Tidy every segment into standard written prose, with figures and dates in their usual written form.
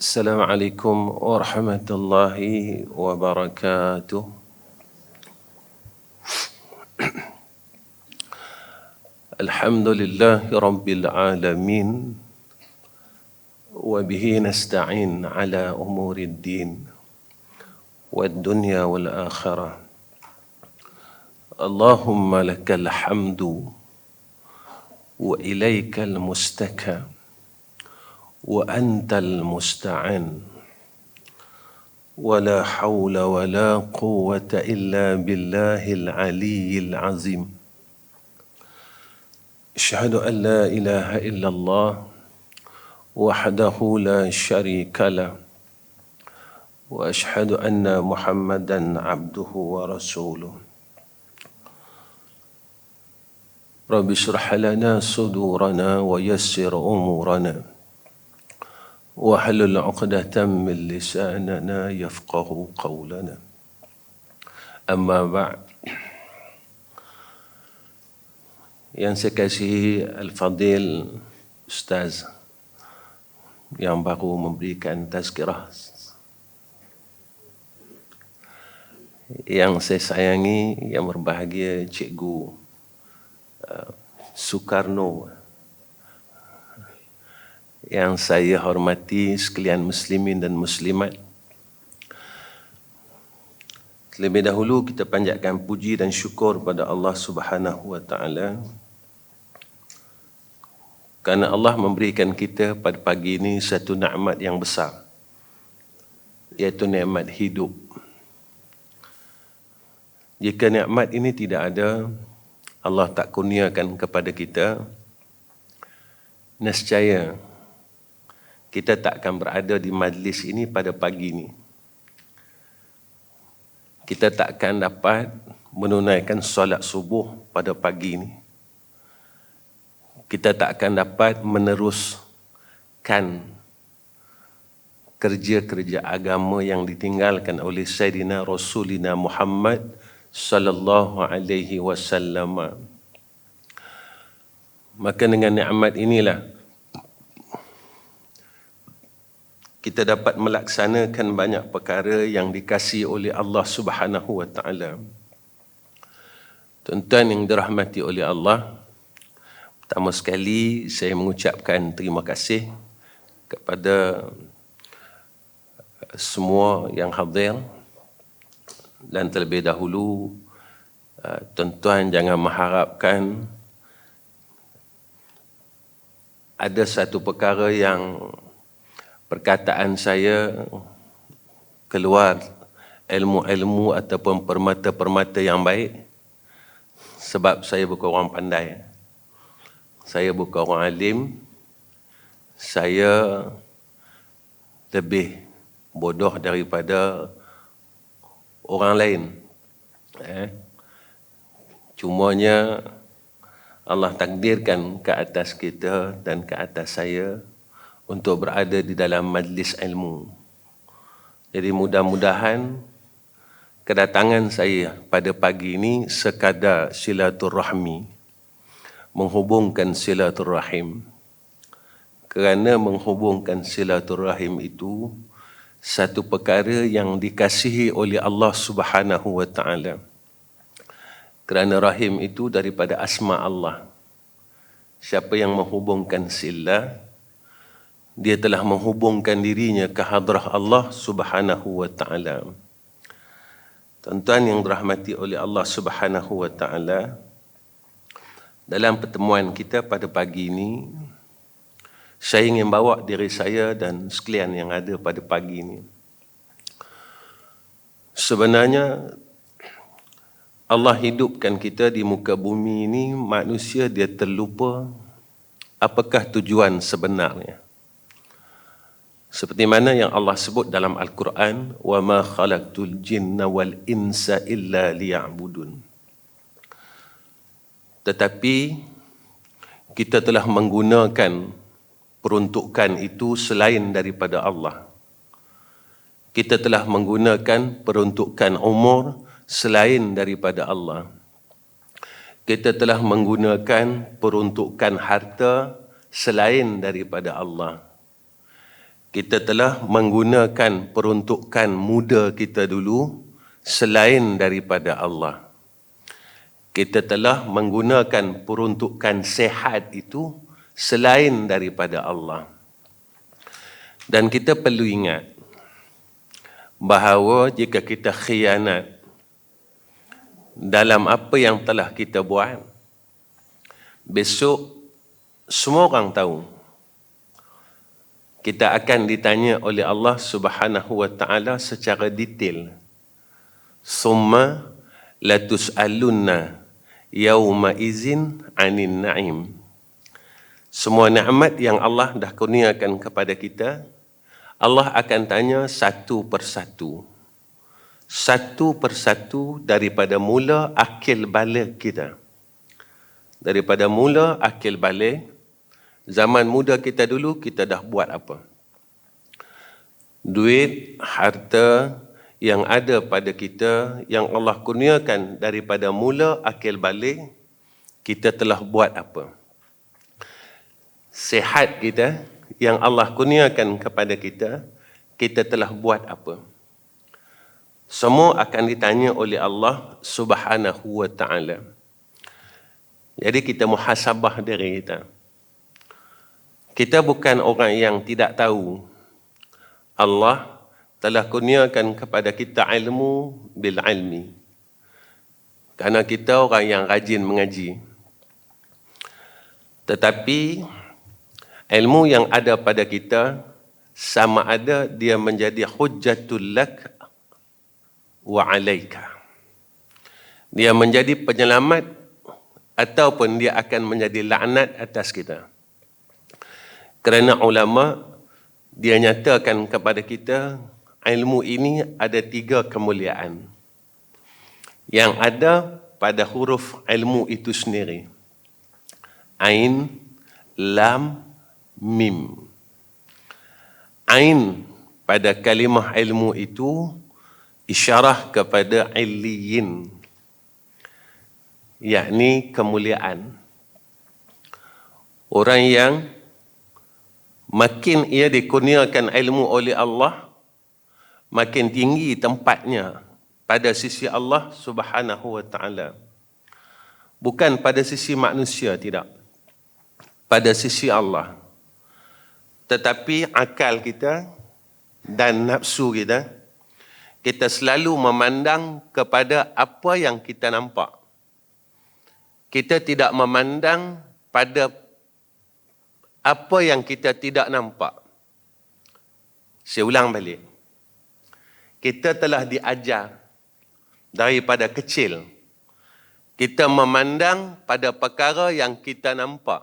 Assalamualaikum warahmatullahi wabarakatuh. Alhamdulillahi rabbil alamin. Wa bihi nasta'in ala umurid din wad dunya wal akhirah. Allahumma lakal hamdu wa ilaikal mustaka wa antal musta'an. ولا حول ولا قوة إلا بالله العلي العظيم. أشهد أن لا إله إلا الله وحده لا شريك له وأشهد أن محمدا عبده ورسوله. رب اشرح لنا صدورنا ويسر أمورنا واحلل عقدة من لساننا يفقه قولنا. أما بعد. Yang saya kasihi Al-Fadil Ustaz yang baru memberikan tazkirah, yang saya sayangi, yang berbahagia Cikgu Soekarno, yang saya hormati sekalian muslimin dan muslimat. Terlebih dahulu kita panjatkan puji dan syukur pada Allah Subhanahu wa taala kerana Allah memberikan kita pada pagi ini satu nikmat yang besar, iaitu nikmat hidup. Jika nikmat ini tidak ada, Allah tak kurniakan kepada kita, nescaya kita tak akan berada di majlis ini pada pagi ini. Kita tak akan dapat menunaikan solat subuh pada pagi ini. Kita tak akan dapat meneruskan kerja-kerja agama yang ditinggalkan oleh Sayyidina Rasulina Muhammad sallallahu alaihi wasallam. Maka dengan nikmat inilah kita dapat melaksanakan banyak perkara yang dikasihi oleh Allah Subhanahu wa taala. Tuan-tuan yang dirahmati oleh Allah, pertama sekali saya mengucapkan terima kasih kepada semua yang hadir, dan terlebih dahulu tuan-tuan jangan mengharapkan ada satu perkara yang perkataan saya keluar ilmu-ilmu ataupun permata-permata yang baik, sebab saya bukan orang pandai. Saya bukan orang alim. Saya lebih bodoh daripada orang lain. Cumanya Allah takdirkan ke atas kita dan ke atas saya untuk berada di dalam majlis ilmu. Jadi mudah-mudahan kedatangan saya pada pagi ini sekadar silaturahmi, menghubungkan silaturahim. Kerana menghubungkan silaturahim itu satu perkara yang dikasihi oleh Allah Subhanahu wa taala. Kerana rahim itu daripada asma Allah. Siapa yang menghubungkan silah, dia telah menghubungkan dirinya ke hadrah Allah Subhanahu wa taala. Tuan-tuan yang dirahmati oleh Allah Subhanahu wa taala, dalam pertemuan kita pada pagi ini, saya ingin bawa diri saya dan sekalian yang ada pada pagi ini. Sebenarnya Allah hidupkan kita di muka bumi ini, manusia dia terlupa apakah tujuan sebenarnya. Seperti mana yang Allah sebut dalam Al-Quran, wa ma khalaqtul jinna wal insa illa liya'budun. Tetapi kita telah menggunakan peruntukan itu selain daripada Allah. Kita telah menggunakan peruntukan umur selain daripada Allah. Kita telah menggunakan peruntukan harta selain daripada Allah. kita telah menggunakan peruntukan muda kita dulu selain daripada Allah. Kita telah menggunakan peruntukan sehat itu selain daripada Allah. Dan kita perlu ingat bahawa jika kita khianat dalam apa yang telah kita buat, besok semua orang tahu. Kita akan ditanya oleh Allah Subhanahu wa taala secara detail. Summa latus'alunna yauma izin 'anil na'im. Semua nikmat yang Allah dah kurniakan kepada kita, Allah akan tanya satu persatu. Satu persatu daripada mula akil balik kita. Daripada mula akil balik, zaman muda kita dulu, kita dah buat apa? Duit, harta yang ada pada kita, yang Allah kurniakan daripada mula akil balik, kita telah buat apa? Sehat kita, yang Allah kurniakan kepada kita, kita telah buat apa? Semua akan ditanya oleh Allah Subhanahu wa taala. Jadi kita muhasabah diri kita. Kita bukan orang yang tidak tahu. Allah telah kurniakan kepada kita ilmu bil ilmi. Kerana kita orang yang rajin mengaji. Tetapi ilmu yang ada pada kita sama ada dia menjadi hujjatul lak wa alaika. Dia menjadi penyelamat ataupun dia akan menjadi laknat atas kita. Kerana ulama dia nyatakan kepada kita ilmu ini ada 3 kemuliaan yang ada pada huruf ilmu itu sendiri. Ain, lam, mim. Ain pada kalimah ilmu itu isyarah kepada illiyin, yakni kemuliaan. Orang yang makin ia dikurniakan ilmu oleh Allah, makin tinggi tempatnya pada sisi Allah Subhanahu wa taala. Bukan pada sisi manusia, tidak. Pada sisi Allah. Tetapi akal kita dan nafsu kita, kita selalu memandang kepada apa yang kita nampak. Kita tidak memandang pada apa yang kita tidak nampak. Saya ulang balik. Kita telah diajar daripada kecil. Kita memandang pada perkara yang kita nampak.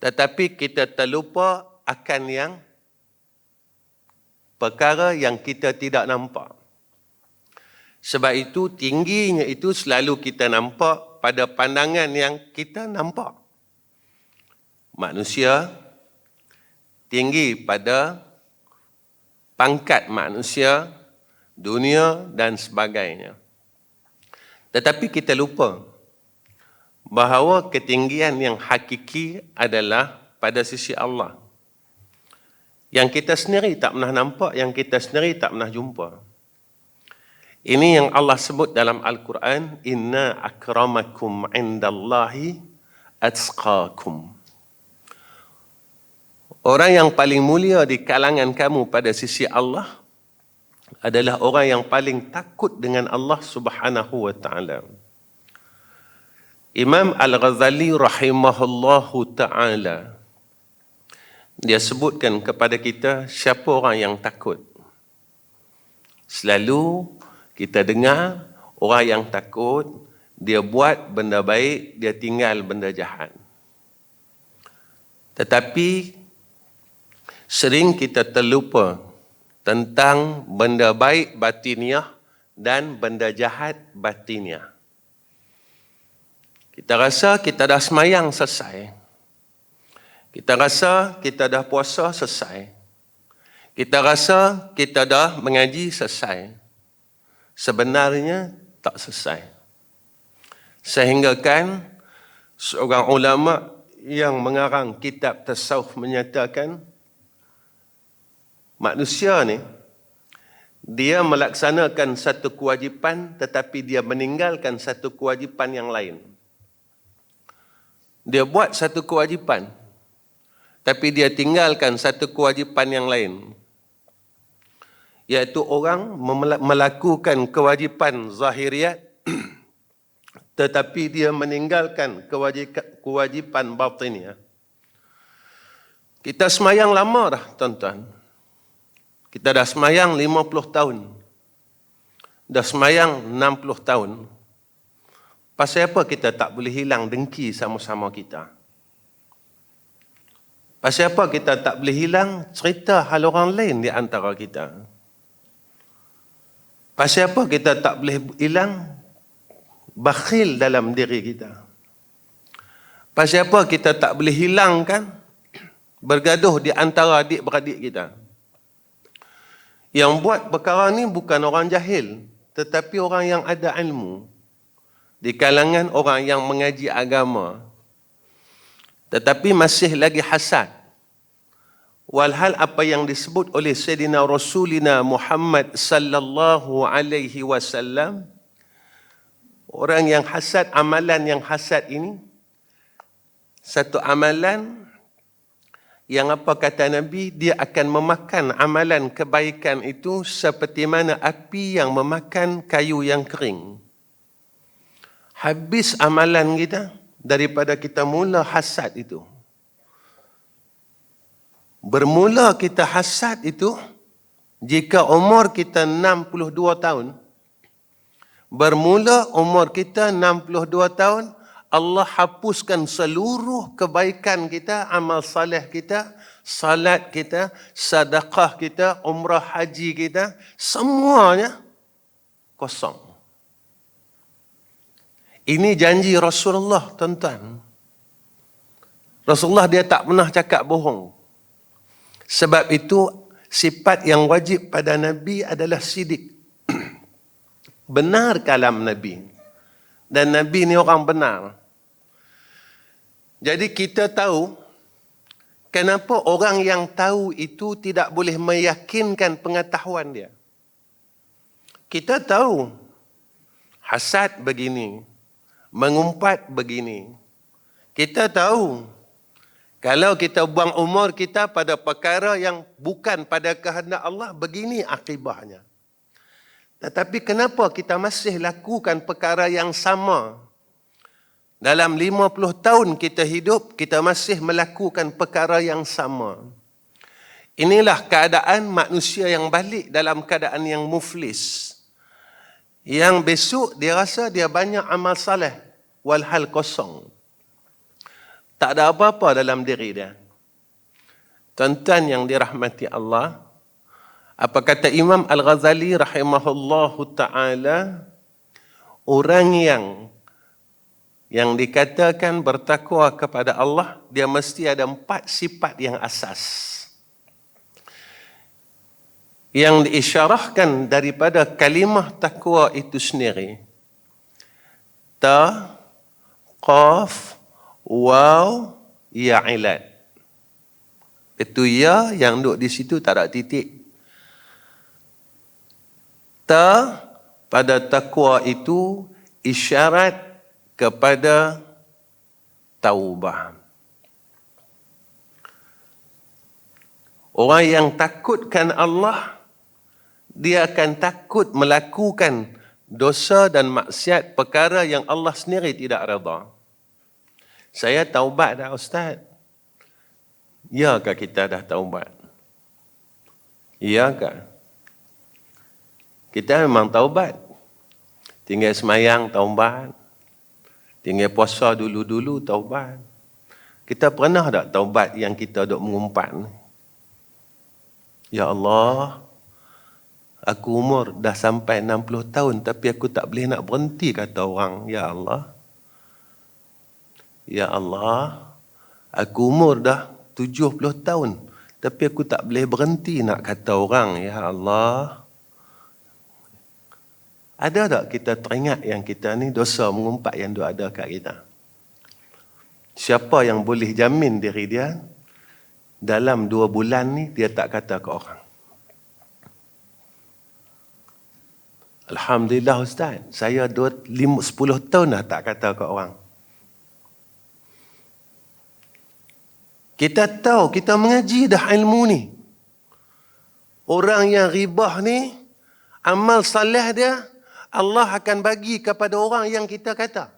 Tetapi kita terlupa akan yang perkara yang kita tidak nampak. Sebab itu tingginya itu selalu kita nampak pada pandangan yang kita nampak. Manusia tinggi pada pangkat manusia, dunia dan sebagainya. Tetapi kita lupa bahawa ketinggian yang hakiki adalah pada sisi Allah. Yang kita sendiri tak pernah nampak, yang kita sendiri tak pernah jumpa. Ini yang Allah sebut dalam Al-Quran, inna akramakum indallahi atqakum. Orang yang paling mulia di kalangan kamu pada sisi Allah adalah orang yang paling takut dengan Allah Subhanahu wa taala. Imam Al-Ghazali rahimahullahu ta'ala, dia sebutkan kepada kita siapa orang yang takut. Selalu kita dengar orang yang takut, dia buat benda baik, dia tinggal benda jahat. Tetapi sering kita terlupa tentang benda baik batiniah dan benda jahat batiniah. Kita rasa kita dah semayang selesai. Kita rasa kita dah puasa selesai. Kita rasa kita dah mengaji selesai. Sebenarnya tak selesai. Sehinggakan seorang ulama yang mengarang kitab tasawuf menyatakan Manusia ni, dia melaksanakan satu kewajipan tetapi dia meninggalkan satu kewajipan yang lain. Dia buat satu kewajipan tapi dia tinggalkan satu kewajipan yang lain. Iaitu orang melakukan kewajipan zahiriat tetapi dia meninggalkan kewajipan batiniah. Kita semayang lama dah, tuan-tuan. Kita dah semayang 50 tahun. Dah semayang 60 tahun. Pasal apa kita tak boleh hilang dengki sama-sama kita? Pasal apa kita tak boleh hilang cerita hal orang lain di antara kita? Pasal apa kita tak boleh hilang bakhil dalam diri kita? Pasal apa kita tak boleh hilangkan bergaduh di antara adik-beradik kita? Yang buat perkara ni bukan orang jahil, tetapi orang yang ada ilmu. Di kalangan orang yang mengaji agama. Tetapi masih lagi hasad. Walhal apa yang disebut oleh Sayyidina Rasulina Muhammad sallallahu alaihi wasallam, orang yang hasad, amalan yang hasad ini, satu amalan yang apa kata Nabi, dia akan memakan amalan kebaikan itu seperti mana api yang memakan kayu yang kering. Habis amalan kita daripada kita mula hasad itu. Bermula kita hasad itu jika umur kita 62 tahun. Bermula umur kita 62 tahun, Allah hapuskan seluruh kebaikan kita, amal saleh kita, salat kita, sedekah kita, umrah haji kita, semuanya kosong. Ini janji Rasulullah, tuan-tuan. Rasulullah dia tak pernah cakap bohong. Sebab itu sifat yang wajib pada Nabi adalah sidik. Benar kalam Nabi. Dan Nabi ni orang benar. Jadi kita tahu kenapa orang yang tahu itu tidak boleh meyakinkan pengetahuan dia. Kita tahu hasad begini, mengumpat begini. Kita tahu kalau kita buang umur kita pada perkara yang bukan pada kehendak Allah, begini akibahnya. Tetapi kenapa kita masih lakukan perkara yang sama? Dalam 50 tahun kita hidup, kita masih melakukan perkara yang sama. Inilah keadaan manusia yang balik dalam keadaan yang muflis. Yang besok dia rasa dia banyak amal saleh, walhal kosong. Tak ada apa-apa dalam diri dia. Tuan-tuan yang dirahmati Allah, apa kata Imam Al-Ghazali rahimahullahu ta'ala, orang yang dikatakan bertakwa kepada Allah, dia mesti ada 4 sifat yang asas. Yang diisyarahkan daripada kalimah takwa itu sendiri. Ta, qaf, waw, ya ilat. Itu ya yang duduk di situ tak ada titik. Ta, pada takwa itu isyarat kepada taubah. Orang yang takutkan Allah, dia akan takut melakukan dosa dan maksiat perkara yang Allah sendiri tidak redha. Saya taubat dah Ustaz. Iyakah kita dah taubat? Iyakah? Kita memang taubat. Tinggal semayang taubat. Tinggal puasa dulu-dulu taubat. Kita pernah tak taubat yang kita duk mengumpat ni? Ya Allah, aku umur dah sampai 60 tahun tapi aku tak boleh nak berhenti kata orang. Ya Allah. Ya Allah, aku umur dah 70 tahun tapi aku tak boleh berhenti nak kata orang. Ya Allah. Ada tak kita teringat yang kita ni dosa mengumpat yang ada kat kita? Siapa yang boleh jamin diri dia dalam 2 bulan ni dia tak kata ke orang? Alhamdulillah Ustaz, saya 10 tahun dah tak kata ke orang. Kita tahu, kita mengaji dah ilmu ni. Orang yang ribah ni, amal salih dia, Allah akan bagi kepada orang yang kita kata.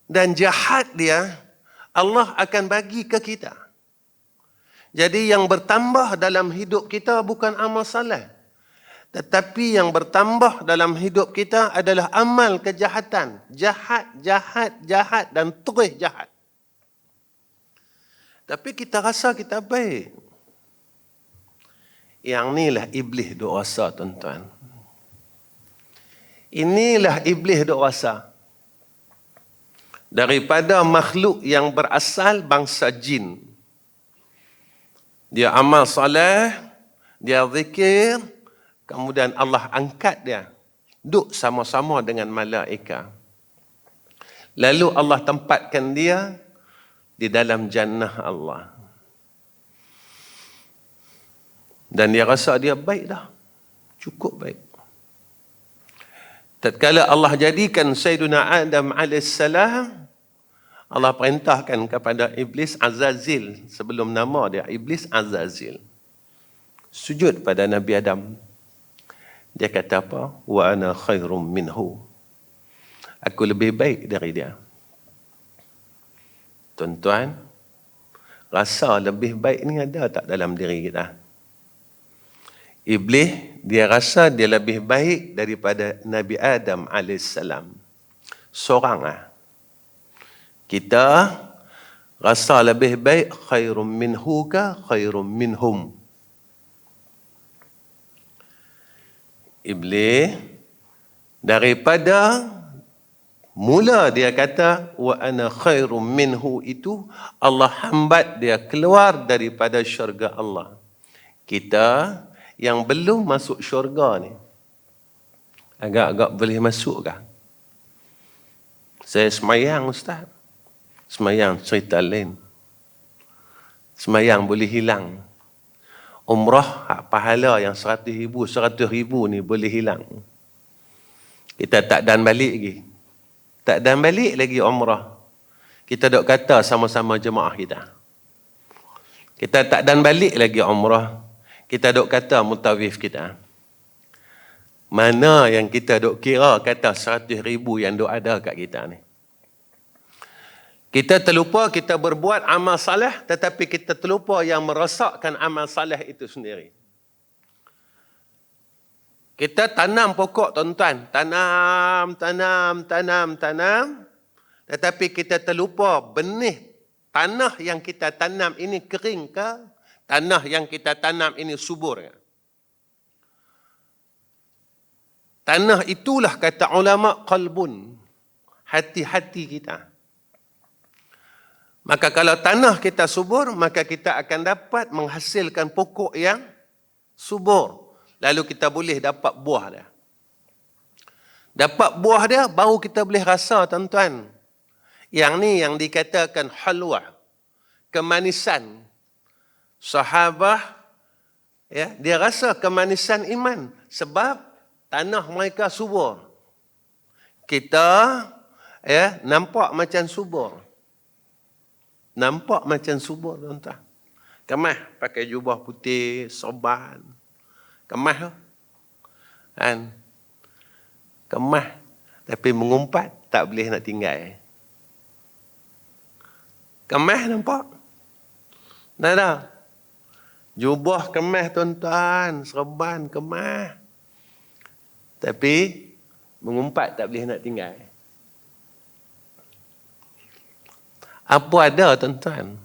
Dan jahat dia, Allah akan bagi ke kita. Jadi yang bertambah dalam hidup kita bukan amal salih. Tetapi yang bertambah dalam hidup kita adalah amal kejahatan. Jahat, jahat, jahat dan terus jahat. Tapi kita rasa kita baik. Yang inilah iblis duk rasa, tuan-tuan. Inilah iblis duk rasa. Daripada makhluk yang berasal bangsa jin. Dia amal soleh, dia zikir, kemudian Allah angkat dia. Duduk sama-sama dengan malaikat. Lalu Allah tempatkan dia di dalam jannah Allah. Dan dia rasa dia baik dah. Cukup baik. Tatkala Allah jadikan Sayyiduna Adam AS, Allah perintahkan kepada Iblis Azazil, sebelum nama dia Iblis Azazil, sujud pada Nabi Adam. Dia kata apa? Wa ana khairum minhu. Aku lebih baik dari dia. Tuan-tuan, rasa lebih baik ni ada tak dalam diri kita? Iblis, dia rasa dia lebih baik daripada Nabi Adam AS. Seorang lah. Kita rasa lebih baik khairum minhu ka khairum minhum. Iblis daripada mula dia kata wa ana khairum minhu itu, Allah hambat dia keluar daripada syurga Allah. Kita yang belum masuk syurga ni agak-agak boleh masuk kah? Saya semayang Ustaz. Semayang cerita lain. Semayang boleh hilang. Umrah pahala yang 100,000 ni boleh hilang. Kita tak dan balik lagi. Tak dan balik lagi umrah. Kita dok kata sama-sama jemaah kita. Kita tak dan balik lagi umrah. Kita dok kata mutawif kita. Mana yang kita dok kira kata 100,000 yang dok ada kat kita ni. Kita terlupa kita berbuat amal salih, tetapi kita terlupa yang merosakkan amal salih itu sendiri. Kita tanam pokok, tuan-tuan. Tanam. Tetapi kita terlupa benih tanah yang kita tanam ini kering ke? Tanah yang kita tanam ini subur ke? Tanah itulah kata ulama qalbun. Hati-hati kita. Maka kalau tanah kita subur, maka kita akan dapat menghasilkan pokok yang subur. Lalu kita boleh dapat buah dia. Dapat buah dia, baru kita boleh rasa, tuan-tuan. Yang ni yang dikatakan halwa. Kemanisan. Sahabah, ya, dia rasa kemanisan iman. Sebab tanah mereka subur. Kita ya, nampak macam subur. Nampak macam subur, tuan-tuan. Kemah pakai jubah putih, sorban. Kemah tu. Kan? Kemah. Tapi mengumpat, tak boleh nak tinggal. Kemah nampak? Tak ada. Jubah kemah, tuan-tuan. Sorban kemah. Tapi mengumpat, tak boleh nak tinggal. Apa ada, tuan-tuan?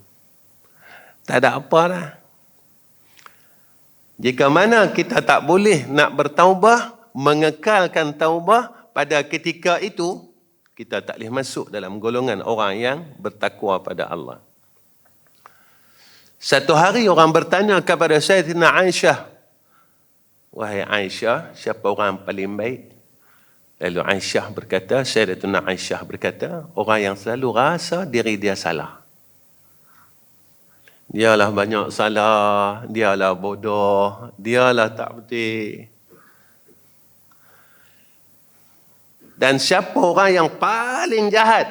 Tak ada apa dah. Jika mana kita tak boleh nak bertaubah, mengekalkan taubah, pada ketika itu, kita tak boleh masuk dalam golongan orang yang bertakwa pada Allah. Satu hari orang bertanya kepada Sayyidina Aisyah, wahai Aisyah, siapa orang paling baik? Lalu Aisyah berkata, Sayyidatuna Aisyah berkata, orang yang selalu rasa diri dia salah. Dialah banyak salah, dialah bodoh, dialah tak betul. Dan siapa orang yang paling jahat?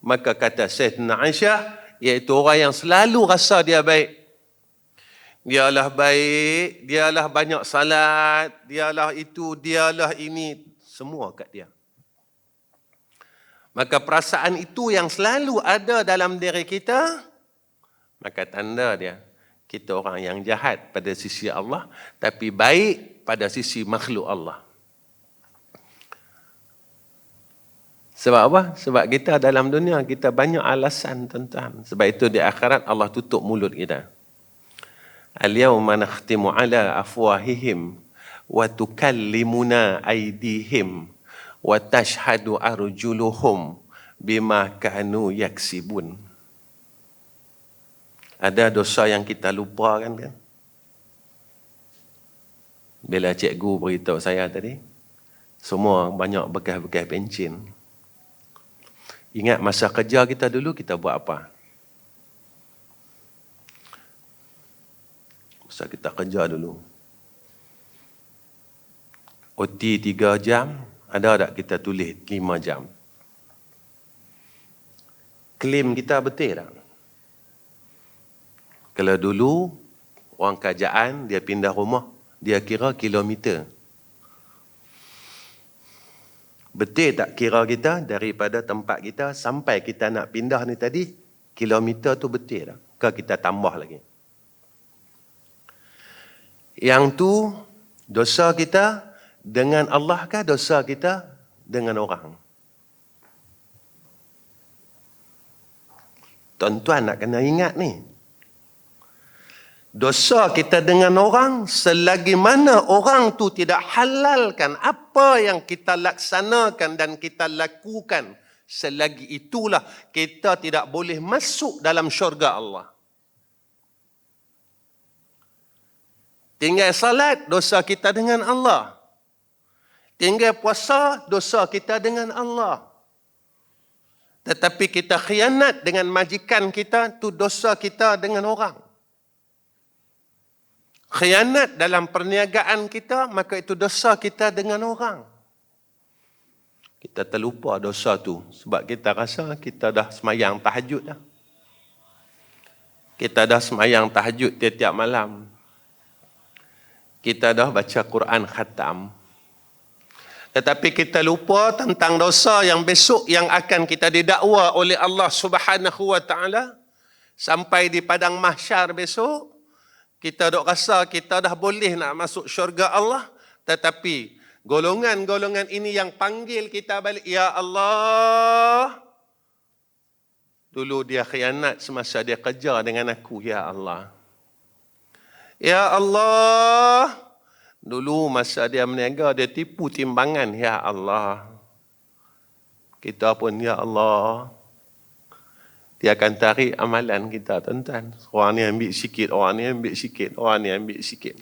Maka kata Sayyidina Aisyah, iaitu orang yang selalu rasa dia baik. Dialah baik, dialah banyak salat, dialah itu, dialah ini. Semua kat dia. Maka perasaan itu yang selalu ada dalam diri kita, maka tanda dia, kita orang yang jahat pada sisi Allah, tapi baik pada sisi makhluk Allah. Sebab apa? Sebab kita dalam dunia, kita banyak alasan tuan-tuan. Sebab itu di akhirat Allah tutup mulut kita. Al-yawma nakhtimu ala afwahihim wa tukallimuna aydihim wa tashhadu arjuluhum bima kanu yaksibun. Ada dosa yang kita lupa kan? Bila cikgu beritahu saya tadi, semua banyak bekas-bekas pencin. Ingat masa kerja kita dulu, kita buat apa? Masa kita kerja dulu, OT 3 jam, ada tak kita tulis 5 jam? Klaim kita betul tak? Kalau dulu, orang kerajaan, dia pindah rumah, dia kira kilometer. Betul tak kira kita daripada tempat kita sampai kita nak pindah ni tadi, kilometer tu betul tak? Ke kita tambah lagi? Yang tu, dosa kita dengan Allah kah dosa kita dengan orang? Tuan-tuan nak kena ingat ni. Dosa kita dengan orang, selagi mana orang tu tidak halalkan apa yang kita laksanakan dan kita lakukan, selagi itulah kita tidak boleh masuk dalam syurga Allah. Tinggal salat, dosa kita dengan Allah. Tinggal puasa, dosa kita dengan Allah. Tetapi kita khianat dengan majikan kita, tu dosa kita dengan orang. Khianat dalam perniagaan kita, maka itu dosa kita dengan orang. Kita terlupa dosa tu sebab kita rasa kita dah semayang tahajud dah. Kita dah semayang tahajud tiap-tiap malam. Kita dah baca Quran khatam. Tetapi kita lupa tentang dosa yang besok yang akan kita didakwa oleh Allah Subhanahu wa taala sampai di padang mahsyar besok. Kita dok rasa kita dah boleh nak masuk syurga Allah, tetapi golongan-golongan ini yang panggil kita balik, ya Allah. Dulu dia khianat semasa dia kerja dengan aku, ya Allah. Ya Allah. Dulu masa dia berniaga, dia tipu timbangan, ya Allah. Kita pun, ya Allah. Dia akan tarik amalan kita, tuan-tuan. Orang ni ambil sikit, orang ni ambil sikit, orang ni ambil sikit.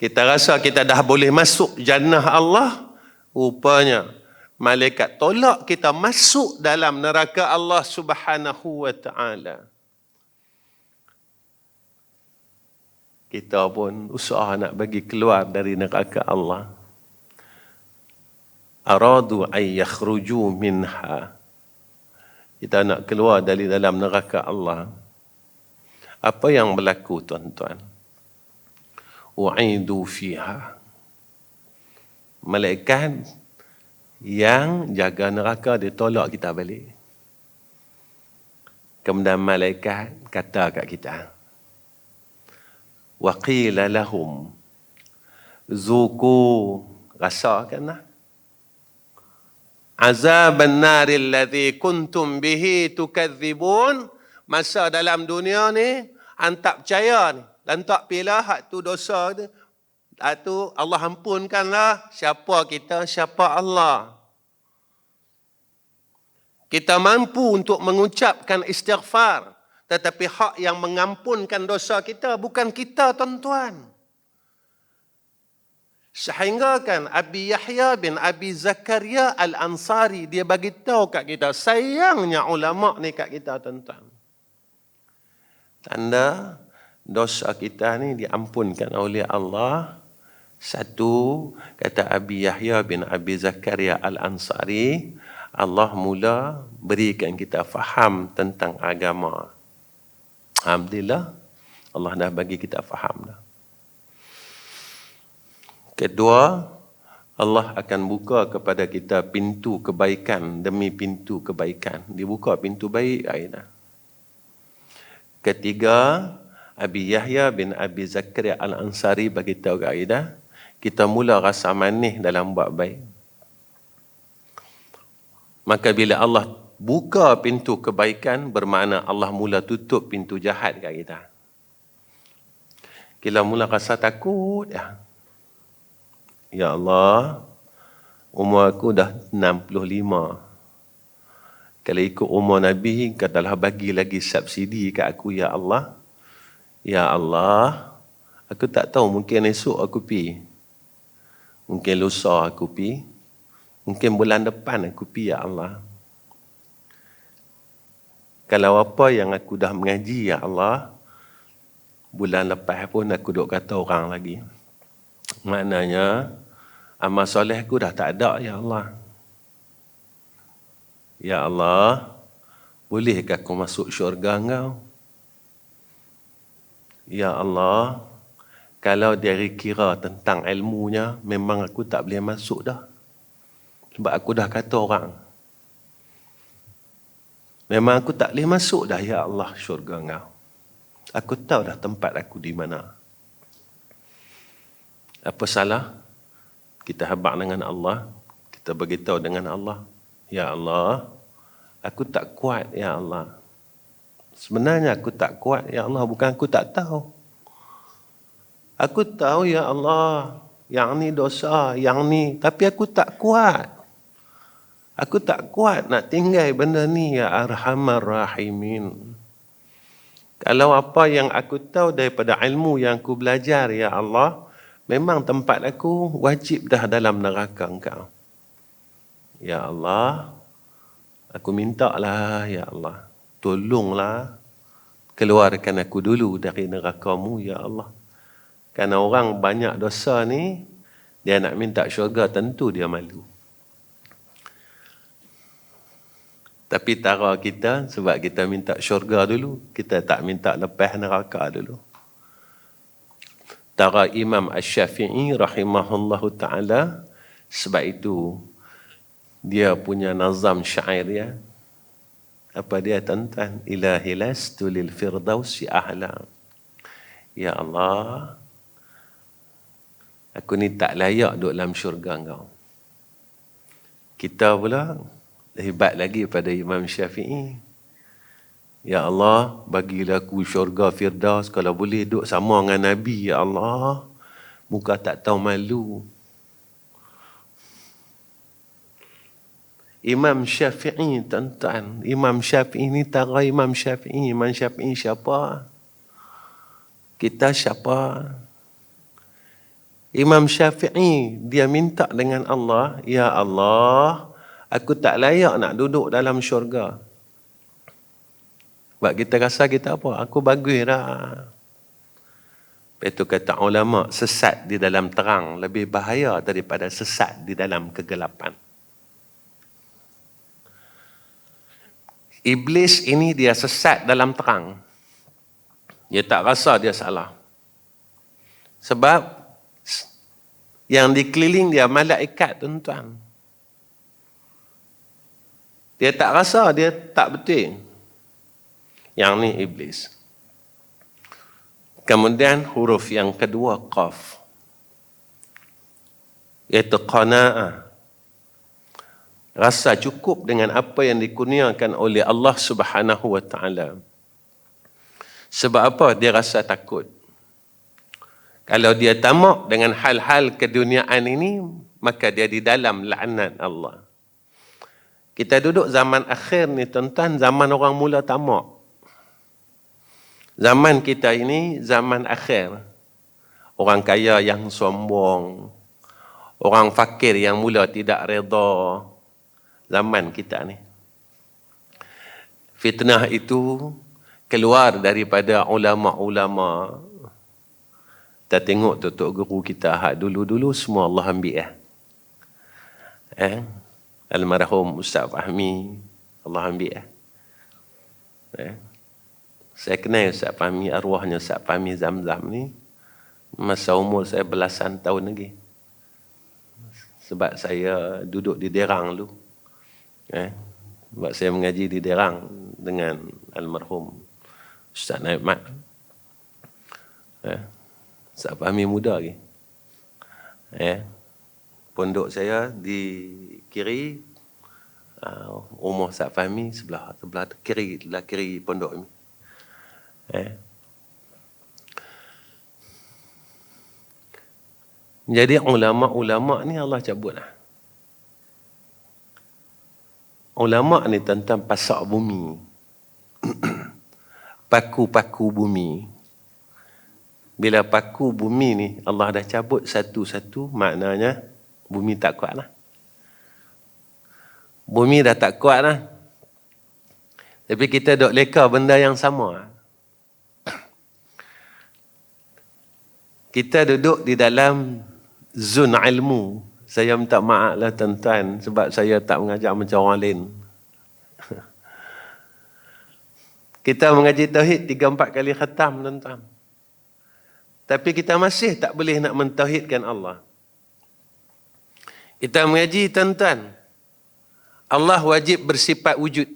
Kita rasa kita dah boleh masuk jannah Allah. Rupanya, malaikat tolak kita masuk dalam neraka Allah Subhanahu wa ta'ala. Kita pun usaha nak bagi keluar dari neraka Allah. Aradu ay yakhruju minha. Kita nak keluar dari dalam neraka Allah. Apa yang berlaku, tuan-tuan? U'idu fiha. Malaikat yang jaga neraka, dia tolak kita balik. Kemudian malaikat kata kat kita, wa qila lahum zuku, rasakanlah azaban naril ladzi kuntum bihi tukadzibun. Masa dalam dunia ni hang tak percaya ni, lantak pilah hak tu dosa tu, hak tu Allah ampunkanlah. Siapa kita, siapa Allah? Kita mampu untuk mengucapkan istighfar, tetapi hak yang mengampunkan dosa kita bukan kita, tuan-tuan. Sehingga kan Abi Yahya bin Abi Zakaria Al-Ansari, dia bagi tahu kat kita, sayangnya ulama ni kat kita, tuan-tuan. Tanda dosa kita ni diampunkan oleh Allah Satu, kata Abi Yahya bin Abi Zakaria Al-Ansari, Allah mula berikan kita faham tentang agama. Alhamdulillah, Allah dah bagi kita faham dah. Kedua, Allah akan buka kepada kita pintu kebaikan demi pintu kebaikan. Dibuka pintu baik, Aidah. Ketiga, Abi Yahya bin Abi Zakaria Al-Ansari bagi tahu ke Aidah, kita mula rasa manis dalam buat baik. Maka bila Allah buka pintu kebaikan, bermakna Allah mula tutup pintu jahat kat kita. Kita mula rasa takut. Ya Allah, umur aku dah 65. Kalau ikut umur Nabi, katalah bagi lagi subsidi kat aku, Ya Allah. Ya Allah, aku tak tahu, mungkin esok aku pi. Mungkin lusa aku pi. Mungkin bulan depan aku pi, Ya Allah. Kalau apa yang aku dah mengaji, Ya Allah, bulan lepas pun aku duk kata orang lagi. Maknanya, amal soleh aku dah tak ada, Ya Allah. Ya Allah, bolehkah aku masuk syurga Engkau? Ya Allah, kalau dari kira tentang ilmunya, memang aku tak boleh masuk dah. Sebab aku dah kata orang. Memang aku tak boleh masuk dah, Ya Allah, syurga Engkau. Aku tahu dah tempat aku di mana. Apa salah? Kita habaq dengan Allah. Kita beritahu dengan Allah. Ya Allah, aku tak kuat, Ya Allah. Sebenarnya aku tak kuat, Ya Allah. Bukan aku tak tahu. Aku tahu, Ya Allah, yang ni dosa, yang ni. Tapi aku tak kuat. Aku tak kuat nak tinggal benda ni, Ya Arhamar Rahimin. Kalau apa yang aku tahu daripada ilmu yang aku belajar, Ya Allah, memang tempat aku wajib dah dalam neraka Engkau. Ya Allah, aku minta lah, Ya Allah, tolonglah keluarkan aku dulu dari neraka-Mu, Ya Allah. Kerana orang banyak dosa ni, dia nak minta syurga, tentu dia malu. Tapi tara kita, sebab kita minta syurga dulu, kita tak minta lepas neraka dulu. Tara Imam Asy-Syafi'i rahimahullahu ta'ala, sebab itu dia punya nazam syair ya. Apa dia tuan-tuan? Ilahi lastu lil firdausi ahla. Ya Allah, aku ni tak layak duduk dalam syurga Engkau. Kita pula hebat lagi pada Imam Syafi'i. Ya Allah, bagilah aku syurga Firdaus. Kalau boleh duduk sama dengan Nabi, Ya Allah. Muka tak tahu malu. Imam Syafi'i, tuan-tuan. Imam Syafi'i ni tara Imam Syafi'i. Imam Syafi'i siapa? Kita siapa? Imam Syafi'i, dia minta dengan Allah, Ya Allah, aku tak layak nak duduk dalam syurga. Sebab kita rasa kita apa? Aku bagus dah. Itu kata ulama, sesat di dalam terang lebih bahaya daripada sesat di dalam kegelapan. Iblis ini dia sesat dalam terang. Dia tak rasa dia salah. Sebab yang dikeliling dia malaikat, tuan-tuan. Dia tak rasa dia tak betul. Yang ni iblis. Kemudian huruf yang kedua, qaf. Iaitu qana'ah. Rasa cukup dengan apa yang dikurniakan oleh Allah Subhanahu wa ta'ala. Sebab apa? Dia rasa takut. Kalau dia tamak dengan hal-hal keduniaan ini, maka dia di dalam laknat Allah. Kita duduk zaman akhir ni, tuan-tuan, zaman orang mula tamak. Zaman kita ini, zaman akhir. Orang kaya yang sombong. Orang fakir yang mula tidak redha. Zaman kita ni. Fitnah itu keluar daripada ulama-ulama. Kita tengok tok guru kita hak dulu-dulu semua Allah ambil almarhum Ustaz Fahmi, Allah ambil Saya kenal Ustaz Fahmi, arwahnya Ustaz Fahmi Zamzam ni masa umur saya belasan tahun lagi. Sebab saya duduk di Derang dulu. Sebab saya mengaji di Derang dengan almarhum Ustaz Naib Mat. Ustaz Fahmi muda lagi. Pondok saya di kiri, rumah Ustaz Fahmi sebelah kiri pondok ini. Jadi ulama-ulama ni Allah cabut lah. Ulama ni tentang pasak bumi. Paku-paku bumi. Bila paku bumi ni Allah dah cabut satu-satu, maknanya bumi tak kuat lah. Bumi dah tak kuat lah. Tapi kita duk leka benda yang sama. Kita duduk di dalam zon ilmu. Saya minta maaf lah tuan-tuan sebab saya tak mengajar macam orang lain. Kita mengaji tauhid 3-4 kali khatam tuan-tuan. Tapi kita masih tak boleh nak mentauhidkan Allah. Kita mengaji tuan-tuan, Allah wajib bersifat wujud.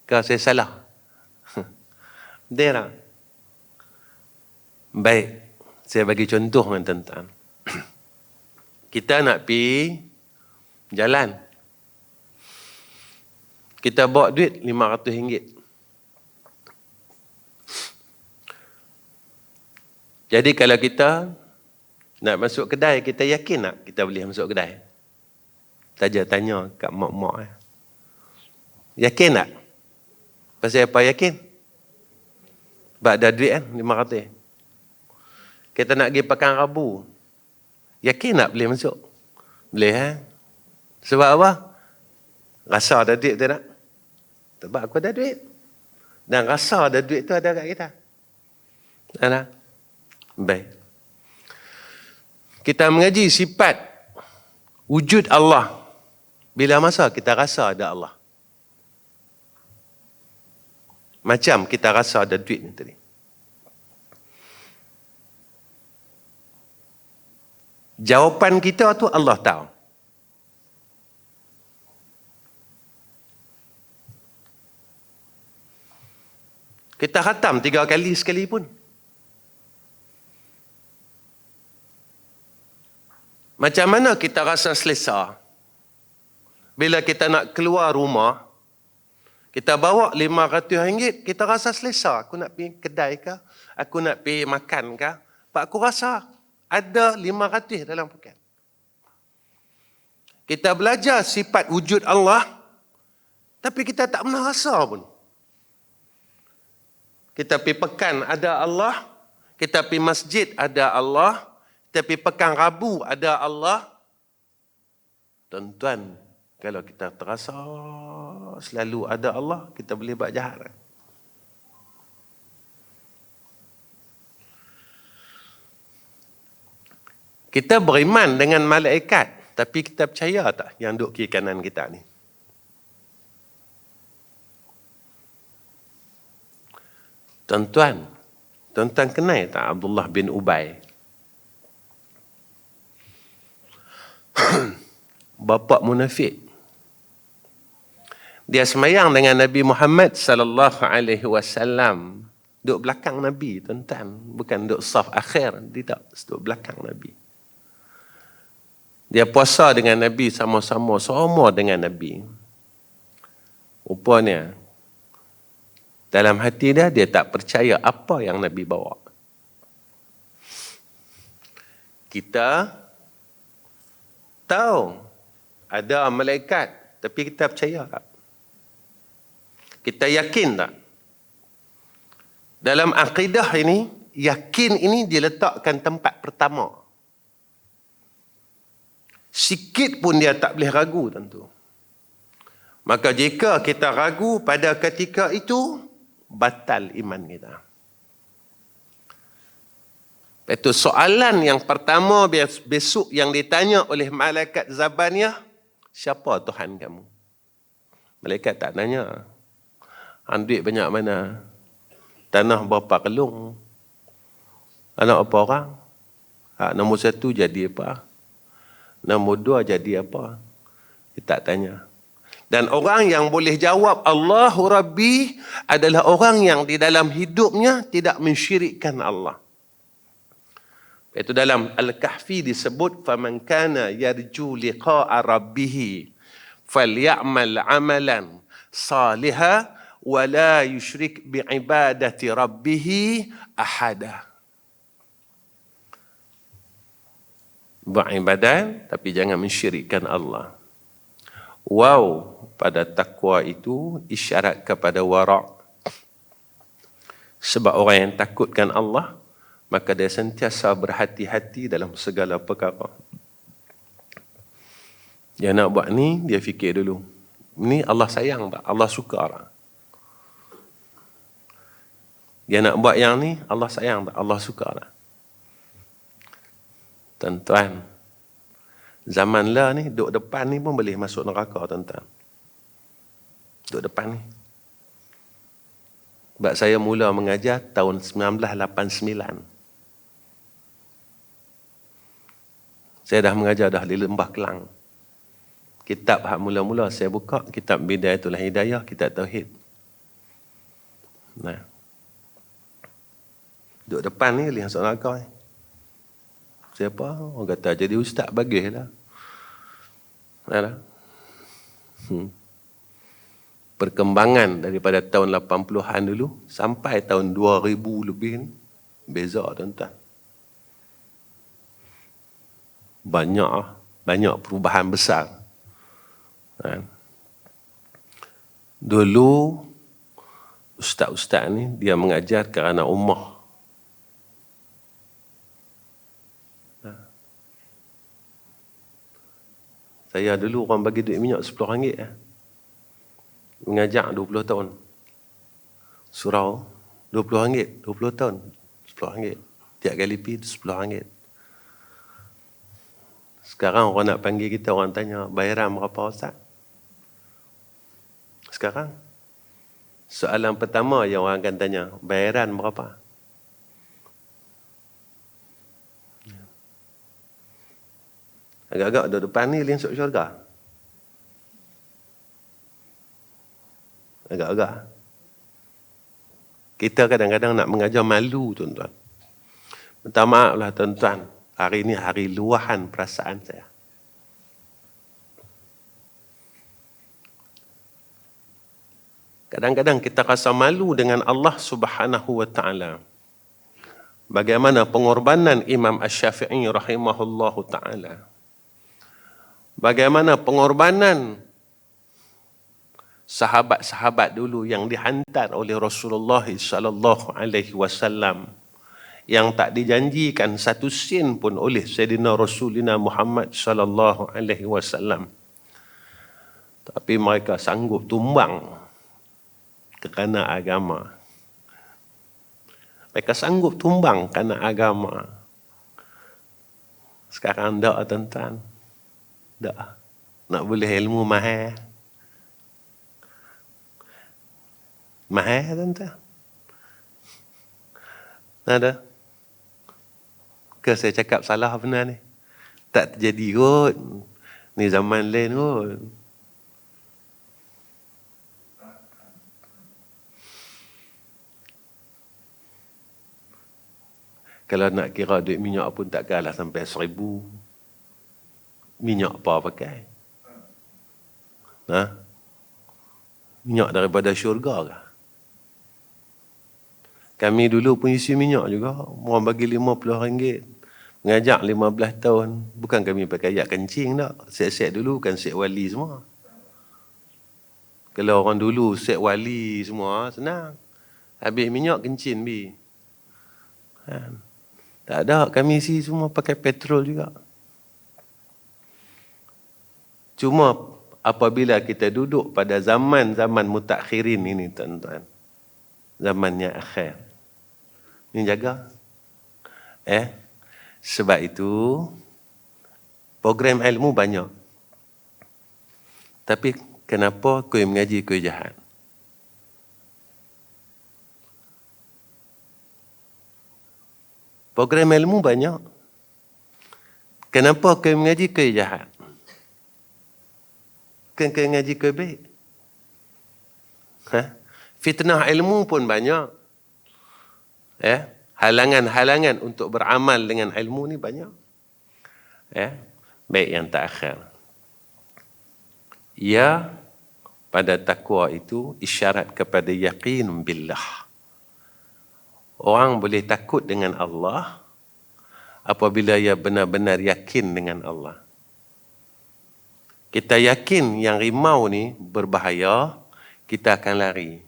Kalau saya salah? Betul tak? Baik, saya bagi contoh dengan tuan-tuan. Kita nak pergi jalan. Kita bawa duit RM500. Jadi kalau kita nak masuk kedai, kita yakin tak kita boleh masuk kedai? Saja tanya kat mak-mak. Yakin tak? Pasal apa yakin? Sebab ada duit kan, RM500. Kita nak pergi Pekan Rabu. Yakin tak boleh masuk? Boleh Sebab apa? Rasa ada duit tu tak? Sebab aku ada duit. Dan rasa ada duit tu ada kat kita. Ada? Baik. Kita mengaji sifat wujud Allah. Bila masa kita rasa ada Allah? Macam kita rasa ada duit ni tadi. Jawapan kita tu Allah tahu. Kita khatam 3 kali sekali pun. Macam mana kita rasa selesa? Bila kita nak keluar rumah, kita bawa RM500, kita rasa selesa. Aku nak pergi kedai ke? Aku nak pergi makan ke? Pak, aku rasa ada RM500 dalam poket. Kita belajar sifat wujud Allah, tapi kita tak pernah rasa pun. Kita pergi pekan ada Allah, kita pergi masjid ada Allah, kita pergi Pekan Rabu ada Allah. Tuan-tuan, kalau kita terasa selalu ada Allah, kita boleh buat jahat. Kita beriman dengan malaikat, tapi kita percaya tak yang duduk kiri kanan kita ni? Tuan-tuan kenal tak Abdullah bin Ubay? Bapa munafik. Dia semayang dengan Nabi Muhammad sallallahu alaihi wasallam. Duduk belakang Nabi, tuan-tuan. Bukan duduk saf akhir, tidak, duduk belakang Nabi. Dia puasa dengan Nabi sama-sama dengan Nabi. Rupanya dalam hati dia tak percaya apa yang Nabi bawa. Kita tahu ada malaikat, tapi kita percaya tak? Kita yakin tak? Dalam akidah ini, yakin ini diletakkan tempat pertama. Sikit pun dia tak boleh ragu tentu. Maka jika kita ragu pada ketika itu, batal iman kita. Itu soalan yang pertama besok yang ditanya oleh malaikat Zabaniyah, siapa Tuhan kamu? Malaikat tak tanya, duit banyak mana? Tanah berapa kelung? Anak apa orang? Nombor 1 jadi apa? Nombor 2 jadi apa? Dia tak tanya. Dan orang yang boleh jawab Allahu Rabbi adalah orang yang di dalam hidupnya tidak mensyirikkan Allah. Itu dalam Al-Kahfi disebut faman kana yarju liqa'a rabbih falyamal amalan salihan wa la yusyrik bi'ibadati rabbih ahada. Beribadat tapi jangan mensyirikkan Allah. Wow, pada takwa itu isyarat kepada wara'. Sebab orang yang takutkan Allah, maka dia sentiasa berhati-hati dalam segala perkara. Dia nak buat ni, dia fikir dulu. Ni Allah sayang tak? Allah suka tak? Dia nak buat yang ni, Allah sayang tak? Allah suka tak? Tuan-tuan, zaman lah ni, duduk depan ni pun boleh masuk neraka, tuan-tuan. Duduk depan ni. Sebab saya mula mengajar tahun 1989. Saya dah mengajar dah di Lembah Kelang. Kitab hak mula-mula saya buka, kitab Bidayatul Hidayah, kitab Tauhid. Nah. Duduk depan ni boleh masuk neraka ni. Siapa? Orang kata jadi ustaz baguslah. Nah. Perkembangan daripada tahun 80-an dulu sampai tahun 2000 lebih ni beza, tuan-tuan. Banyak perubahan besar. Dulu ustaz-ustaz ni dia mengajar kerana ummah. Saya dulu orang bagi duit minyak RM10. Mengajar 20 tahun. Surau RM20, 20 tahun RM10. Tiap kali pergi RM10. Sekarang orang nak panggil kita, orang tanya, bayaran berapa Ustaz? Sekarang, soalan pertama yang orang akan tanya, bayaran berapa? Agak-agak duduk depan ni masuk syurga. Agak-agak. Kita kadang-kadang nak mengajar malu, tuan-tuan. Minta maaf lah, tuan-tuan. Hari ini hari luahan perasaan saya. Kadang-kadang kita rasa malu dengan Allah Subhanahu wa Ta'ala. Bagaimana pengorbanan Imam Asy-Syafi'i rahimahullahu ta'ala. Bagaimana pengorbanan sahabat-sahabat dulu yang dihantar oleh Rasulullah sallallahu alaihi wasallam, yang tak dijanjikan satu sen pun oleh Sayyidina Rasulina Muhammad sallallahu alaihi wasallam. Tapi mereka sanggup tumbang kerana agama. Mereka sanggup tumbang kerana agama. Sekarang tak, tuan-tuan. Tak. Nak boleh ilmu mahal. Mahal, tuan-tuan. Ada? Ke saya cakap salah benar ni? Tak terjadi kot. Ni zaman lain kot. Kalau nak kira duit minyak pun tak kalah sampai 1,000. Minyak apa pakai? Minyak daripada syurga kah? Kami dulu pun isi minyak juga. Orang bagi RM50. Mengajak 15 tahun. Bukan kami pakai ayak kencing tak. Set-set dulu kan set wali semua. Kalau orang dulu set wali semua, senang. Habis minyak kencing bi. Tak ada. Kami isi semua pakai petrol juga. Cuma apabila kita duduk pada zaman-zaman mutakhirin ini, tuan-tuan. Zamannya akhir. Ini jaga. Sebab itu program ilmu banyak. Tapi kenapa kau mengaji kau jahat? Program ilmu banyak. Kenapa kau mengaji kau jahat? Kan kau mengaji kau baik? Fitnah ilmu pun banyak. Halangan-halangan untuk beramal dengan ilmu ni banyak. Baik yang terakhir. Ya, pada takwa itu isyarat kepada yaqin billah. Orang boleh takut dengan Allah apabila ia benar-benar yakin dengan Allah. Kita yakin yang rimau ni berbahaya, kita akan lari.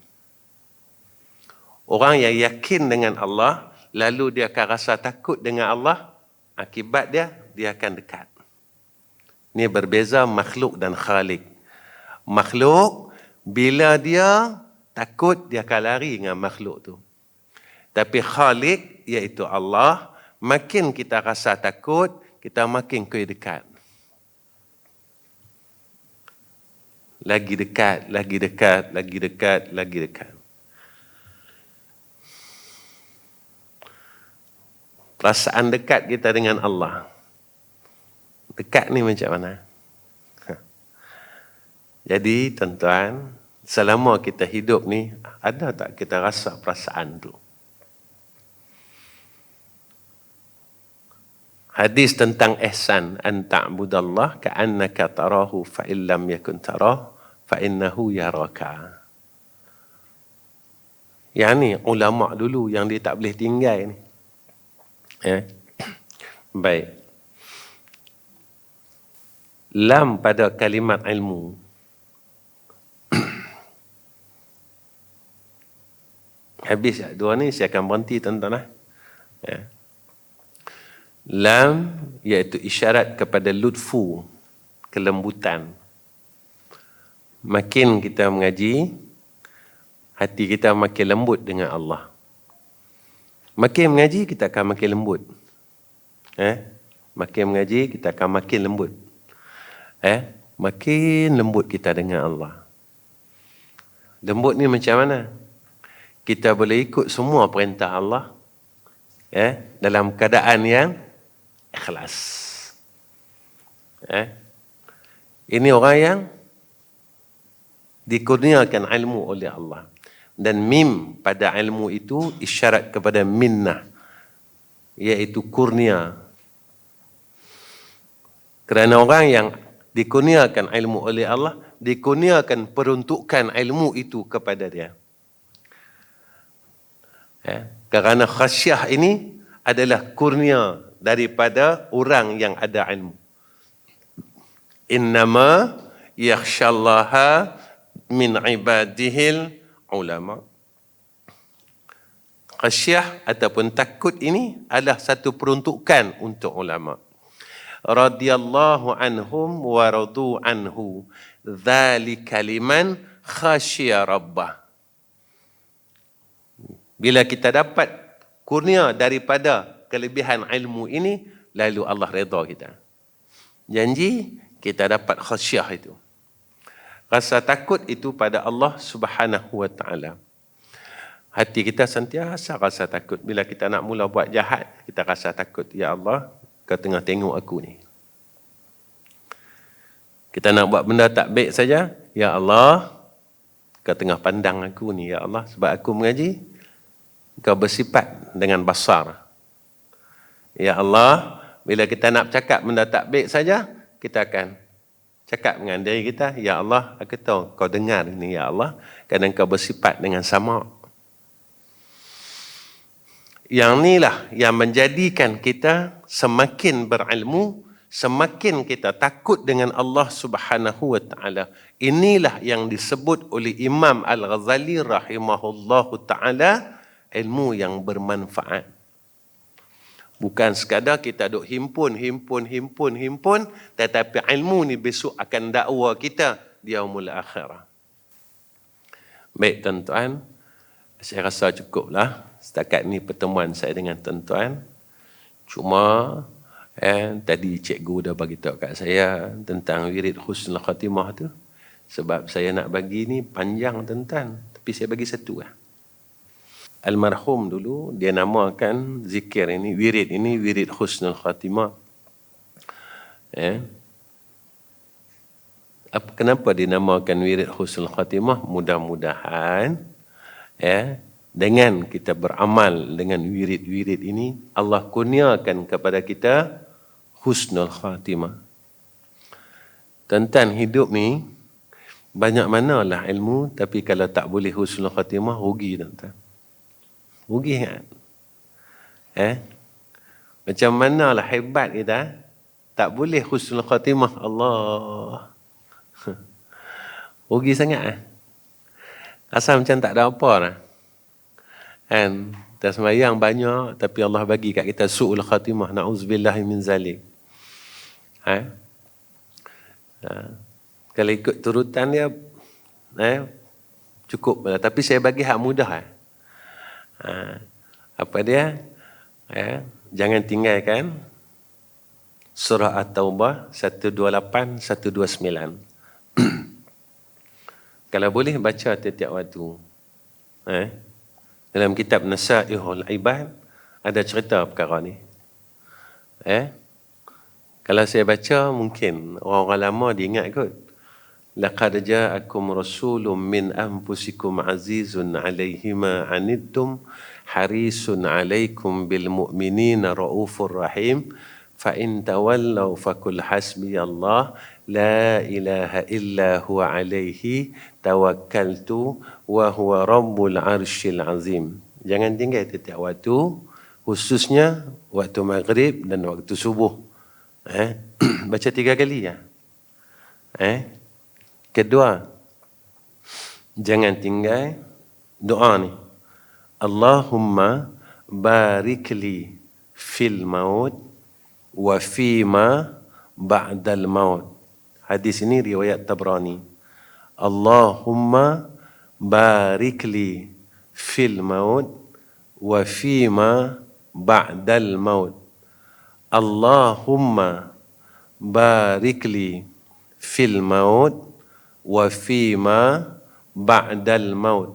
Orang yang yakin dengan Allah, lalu dia akan rasa takut dengan Allah, akibat dia akan dekat. Ini berbeza makhluk dan khalik. Makhluk, bila dia takut, dia akan lari dengan makhluk tu. Tapi khalik, iaitu Allah, makin kita rasa takut, kita makin kuih dekat. Lagi dekat, lagi dekat, lagi dekat, lagi dekat. Perasaan dekat kita dengan Allah. Dekat ni macam mana? Jadi, tuan-tuan, selama kita hidup ni, ada tak kita rasa perasaan tu? Hadis tentang ihsan, an ta'budallah ka'annaka tarahu fa illam yakun tarah fa innahu yaraka. Yang ni ulama dulu yang dia tak boleh tinggal ni. Baik. Lam pada kalimat ilmu. Habis dua ni saya akan berhenti tuan-tuan. Lam iaitu isyarat kepada lutfu, kelembutan. Makin kita mengaji, hati kita makin lembut dengan Allah. Makin mengaji, kita akan makin lembut. Makin mengaji, kita akan makin lembut. Makin lembut kita dengan Allah. Lembut ni macam mana? Kita boleh ikut semua perintah Allah dalam keadaan yang ikhlas. Ini orang yang dikurniakan ilmu oleh Allah. Dan mim pada ilmu itu isyarat kepada minnah, iaitu kurnia. Kerana orang yang dikurniakan ilmu oleh Allah, dikurniakan peruntukan ilmu itu kepada dia. Kerana khasyah ini adalah kurnia daripada orang yang ada ilmu. Innama yakhshallaha min ibadihil ulama. Khasyah ataupun takut ini adalah satu peruntukan untuk ulama. Radiyallahu anhum wa radu anhu. Dzalika liman khasyiya rabbah. Bila kita dapat kurnia daripada kelebihan ilmu ini, lalu Allah redha kita. Janji kita dapat khasyah itu. Rasa takut itu pada Allah Subhanahu wa ta'ala. Hati kita sentiasa rasa takut. Bila kita nak mula buat jahat, kita rasa takut. Ya Allah, kau tengah tengok aku ni. Kita nak buat benda tak baik saja. Ya Allah, kau tengah pandang aku ni. Ya Allah, sebab aku mengaji, kau bersifat dengan basar. Ya Allah, bila kita nak cakap benda tak baik saja, kita akan cakap dengan diri kita, Ya Allah, aku tahu kau dengar ini, Ya Allah, kadang kau bersifat dengan sama. Yang inilah yang menjadikan kita semakin berilmu, semakin kita takut dengan Allah Subhanahu wa ta'ala. Inilah yang disebut oleh Imam Al-Ghazali rahimahullahu ta'ala, ilmu yang bermanfaat. Bukan sekadar kita duk himpun, tetapi ilmu ni besok akan dakwa kita di yaumul akhirah. Baik tuan-tuan, saya rasa cukuplah setakat ni pertemuan saya dengan tuan-tuan. Cuma tadi cikgu dah bagi tahu kat saya tentang wirid husnul khatimah tu. Sebab saya nak bagi ni panjang tuan-tuan. Tapi saya bagi satu lah. Almarhum dulu dia namakan zikir ini, wirid husnul khatimah. Kenapa dinamakan wirid husnul khatimah? Mudah-mudahan dengan kita beramal dengan wirid-wirid ini, Allah kurniakan kepada kita husnul khatimah. Tuan-tuan, hidup ni banyak manalah ilmu, tapi kalau tak boleh husnul khatimah, rugi tuan-tuan. Rugi kan? Macam manalah hebat kita, tak boleh husnul khatimah, Allah. Rugi sangat. Asal macam tak ada apa lah. Kan? Kita semayang banyak, tapi Allah bagi kat kita su'ul khatimah. Na'udzubillahi min zalik. Kalau ikut turutan dia, cukup lah. Tapi saya bagi hak mudah. Apa dia? Jangan tinggalkan surah At-Taubah 128, 129. Kalau boleh baca tiap-tiap waktu. Dalam kitab Nasaihul Ibad ada cerita perkara ni. Kalau saya baca, mungkin orang-orang lama diingat kot. Laqad ja'akum rasulun min anfusikum azizun 'alaihi ma 'anittum harisun 'alaikum bil mu'minina raufur rahim fa in tawallaw faqul hasbiyallah la ilaha illa huwa 'alaihi tawakkaltu wa huwa rabbul 'arsyil 'azim. Jangan tinggal setiap waktu, khususnya waktu maghrib dan waktu subuh. Baca 3 kali ya. Kedua, jangan tinggal doa ni. Allahumma barikli fil maut wa fima ba'dal maut. Hadis ini riwayat Tabrani. Allahumma barikli fil maut wa fima ba'dal maut. Allahumma barikli fil maut wa fima ba'dal maut.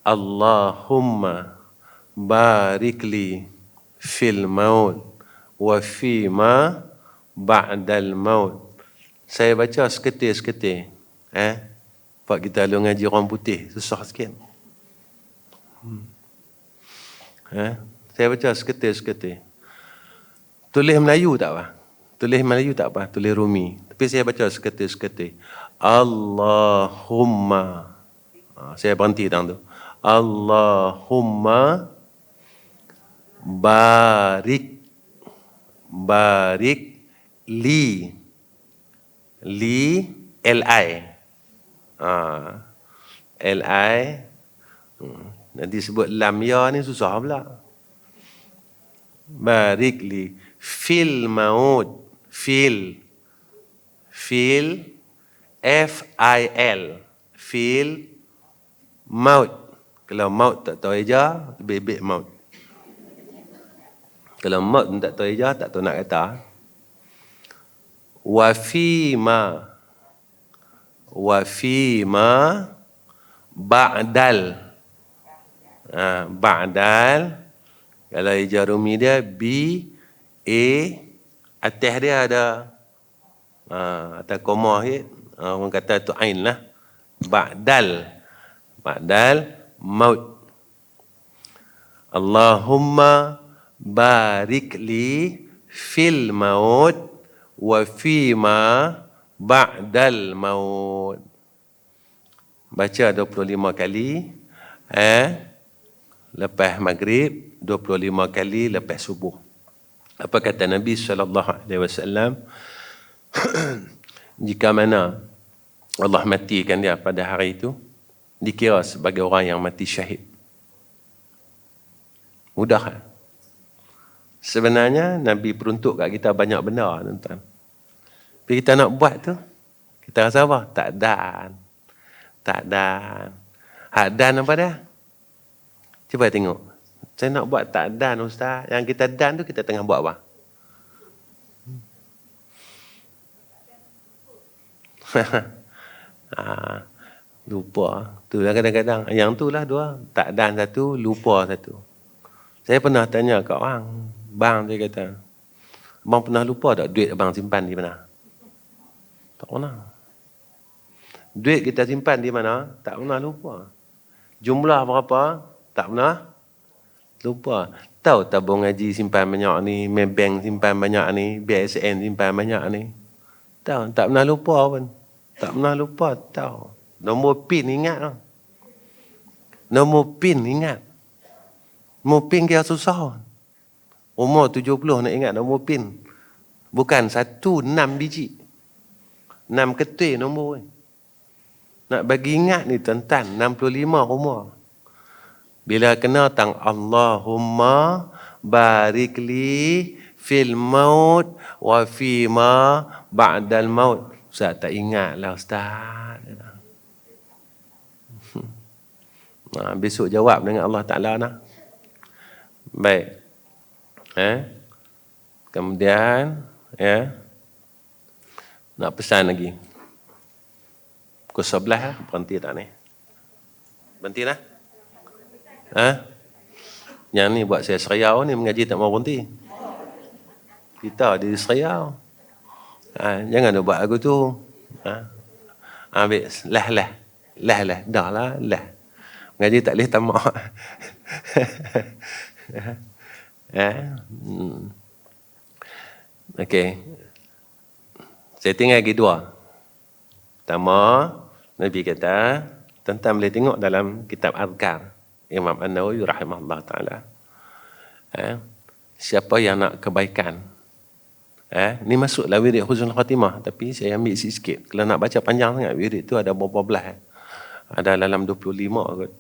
Allahumma barikli fil maut wa fima ba'dal maut. Saya baca seketir-seketir. Pak kita lalu ngaji orang putih, susah sikit. Saya baca seketir-seketir. Tulis Melayu tak apa? Tulis Melayu tak apa? Tulis Rumi. Tapi saya baca seketir-seketir. Allahumma. Saya berhenti tang tu. Allahumma barik li li nanti sebut lam ya ni susah pula. Barik li fil maut, fil F-I-L, fil maut. Kalau maut tak tahu eja, bebek maut. Kalau maut tak tahu eja, tak tahu nak kata. Wa fima ba'dal. Ba'dal, kalau eja Rumi dia B-A, atas dia ada atas koma sikit. Orang kata tu ain lah. Ba'dal maut. Allahumma barik li fil maut wa fima ba'dal maut. Baca 25 kali. Lepas maghrib, 25 kali lepas subuh. Apa kata Nabi SAW? Jika mana Allah matikan dia pada hari itu, dikira sebagai orang yang mati syahid. Mudah kan? Sebenarnya Nabi peruntuk kat kita banyak benda, tuan-tuan. Tapi kita nak buat tu, kita rasa apa? Tak dan. Hak dan apa dah? Cuba tengok. Saya nak buat tak dan Ustaz. Yang kita dan tu kita tengah buat apa? Lupa. Itulah kadang-kadang. Yang tu lah dua. Tak dan satu, lupa satu. Saya pernah tanya kat orang. Bang, dia kata, abang pernah lupa tak duit abang simpan di mana? Tak pernah. Duit kita simpan di mana? Tak pernah lupa. Jumlah berapa? Tak pernah lupa. Tahu tabung haji simpan banyak ni, Maybank simpan banyak ni, BSN simpan banyak ni. Tahu, tak pernah lupa pun. Tak pernah lupa, tahu. Nombor PIN ingat lah. Nombor PIN ingat. Nombor PIN kira susah. Umur 70 nak ingat nombor PIN. Bukan 1, 6 biji. 6 ketui nombor. Nak bagi ingat ni tuan-tuan, 65 umur. Bila kena tang Allahumma barikli fil maut wa fima ba'dal maut. Ustaz tak ingat lah Ustaz. Besok jawab dengan Allah Ta'ala nak. Baik. Kemudian, nak pesan lagi. Pukul 11 lah, berhenti tak ni? Berhenti lah? Yang ni buat saya seriau ni, mengaji tak mau berhenti. Kita di seriau. Jangan nak buat aku tu. Ambil, lah. Dah lah. Mengaji tak boleh tamak. Okey. Saya tinggal lagi 2. Pertama, Nabi kata, tuan-tuan boleh tengok dalam kitab Azkar Imam An-Nawawi rahimahullah ta'ala. Siapa yang nak kebaikan, ni masuklah wirid Husnul Khatimah, tapi saya ambil sikit. Kalau nak baca panjang sangat, wirid tu ada berapa belas. Ada dalam 25 kot.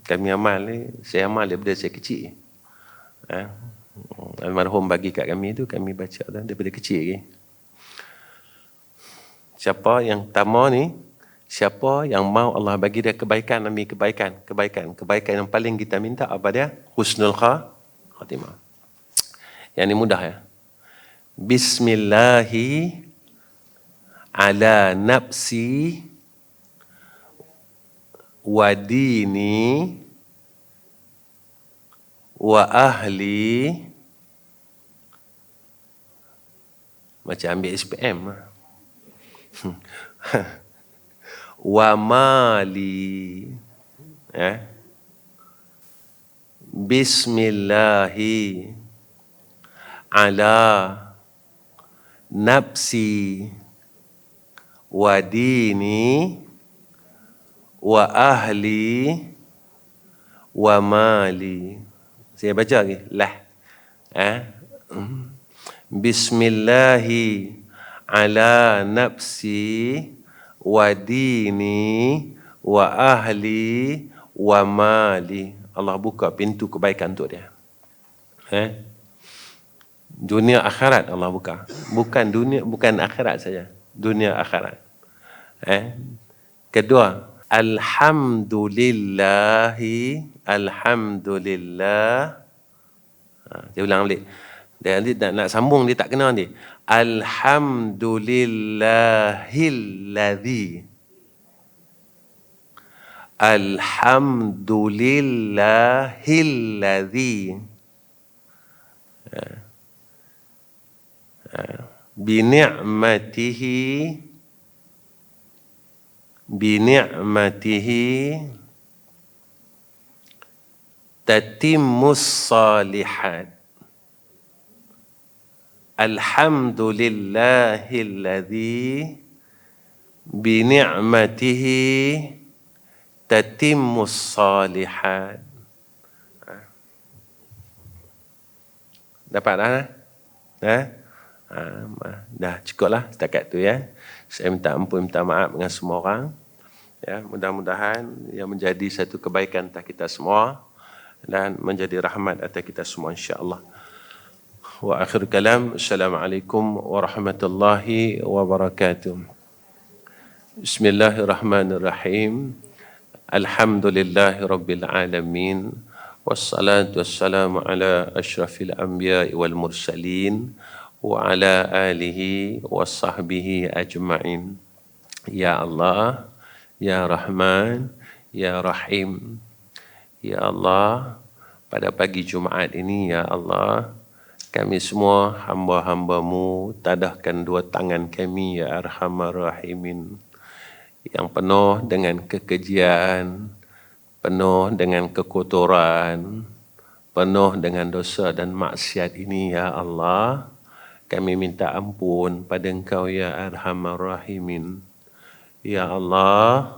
Kami amal ni, saya amal daripada saya kecil. Almarhum bagi kat kami tu, kami baca daripada kecil lagi. Siapa yang pertama ni, siapa yang mau Allah bagi dia kebaikan demi kebaikan. Kebaikan yang paling kita minta apa dia? Husnul Khatimah. Yang ni mudah ya. Bismillahi ala nafsi wa dini wa ahli. Macam ambil SPM lah. Wa mali. Bismillahi ala nafsi wa dini wa ahli wa mali. Saya baca lagi. Bismillahi ala nafsi wa dini wa ahli wa mali. Allah buka pintu kebaikan untuk dia. Dunia akhirat Allah buka. Bukan dunia, bukan akhirat saja. Dunia akhirat. Kedua, alhamdulillahi, alhamdulillah. Saya ulang balik. Dia nanti nak sambung dia tak kena nanti. Alhamdulillahilladzi. Alhamdulillahilladzi. Bini'matihi tatimmus salihat. Alhamdulillahilladzi bini'matihi tatimmus salihat. Dapat dah? Dah cukuplah setakat tu ya. Saya minta ampun, minta maaf dengan semua orang. Ya, mudah-mudahan yang menjadi satu kebaikan atas kita semua dan menjadi rahmat atas kita semua insya-Allah. Wa akhir kalam, assalamualaikum warahmatullahi wabarakatuh. Bismillahirrahmanirrahim. Alhamdulillahi Rabbil Alamin. Wassalatu wassalamu ala ashrafil anbiya'i wal mursalin wa ala alihi wa sahbihi ajma'in. Ya Allah, Ya Rahman, Ya Rahim. Ya Allah, pada pagi Jumaat ini, Ya Allah, kami semua hamba-hamba-Mu, tadahkan dua tangan kami, Ya Arhamar Rahimin, yang penuh dengan kekejian, penuh dengan kekotoran, penuh dengan dosa dan maksiat ini, Ya Allah. Kami minta ampun pada Engkau, Ya Arhamar Rahimin. Ya Allah,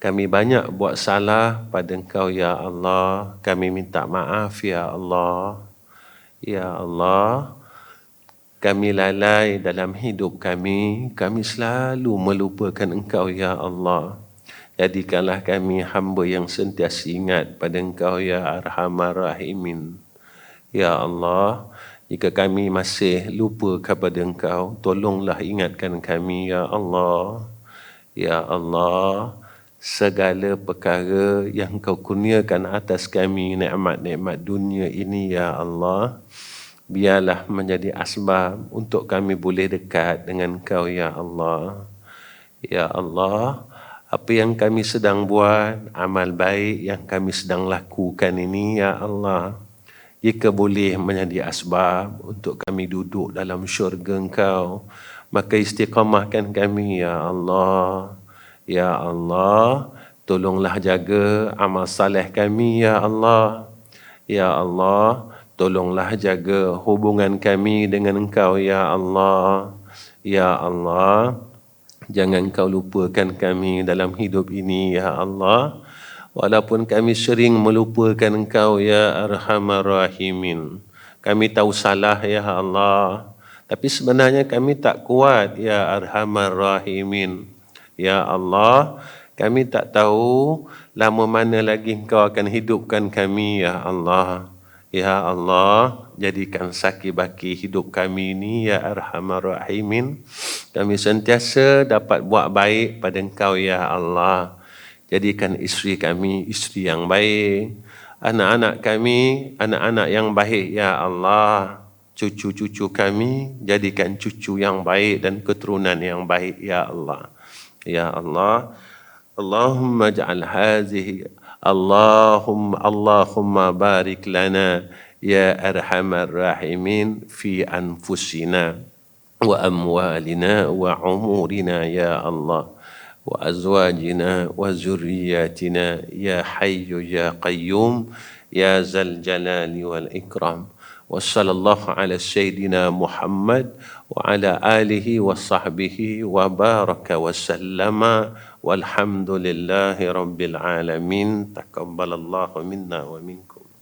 kami banyak buat salah pada Engkau, Ya Allah. Kami minta maaf, Ya Allah. Ya Allah, kami lalai dalam hidup kami selalu melupakan Engkau, Ya Allah. Jadikanlah kami hamba yang sentiasa ingat pada Engkau, Ya Arhamar Rahimin. Ya Allah, jika kami masih lupa kepada Engkau, tolonglah ingatkan kami, Ya Allah. Ya Allah, segala perkara yang Kau kurniakan atas kami, nikmat-nikmat dunia ini, Ya Allah, biarlah menjadi asbab untuk kami boleh dekat dengan Kau, Ya Allah. Ya Allah, apa yang kami sedang buat, amal baik yang kami sedang lakukan ini, Ya Allah, jika boleh menjadi asbab untuk kami duduk dalam syurga Engkau, maka istiqamahkan kami, Ya Allah. Ya Allah, tolonglah jaga amal saleh kami, Ya Allah. Ya Allah, tolonglah jaga hubungan kami dengan Engkau, Ya Allah. Ya Allah, jangan Kau lupakan kami dalam hidup ini, Ya Allah. Walaupun kami sering melupakan Engkau, Ya Arhamar Rahimin. Kami tahu salah, Ya Allah. Tapi sebenarnya kami tak kuat, Ya Arhamar Rahimin. Ya Allah, kami tak tahu lama mana lagi Engkau akan hidupkan kami, Ya Allah. Ya Allah, jadikan saki-baki hidup kami ini, Ya Arhamar Rahimin. Kami sentiasa dapat buat baik pada Engkau, Ya Allah. Jadikan isteri kami isteri yang baik. Anak-anak kami anak-anak yang baik, Ya Allah. Cucu-cucu kami jadikan cucu yang baik dan keturunan yang baik, Ya Allah. Ya Allah. Allahumma ja'al hazihi Allahumma barik lana ya arhamar rahimin fi anfusina wa amwalina wa umurina ya Allah wa azwajina wa zurriyatina ya hayyu ya qayyum ya zal jalali wal ikram. وصلى الله على سيدنا محمد وعلى آله وصحبه وبارك وسلم والحمد لله رب العالمين. تقبل الله منا ومنكم.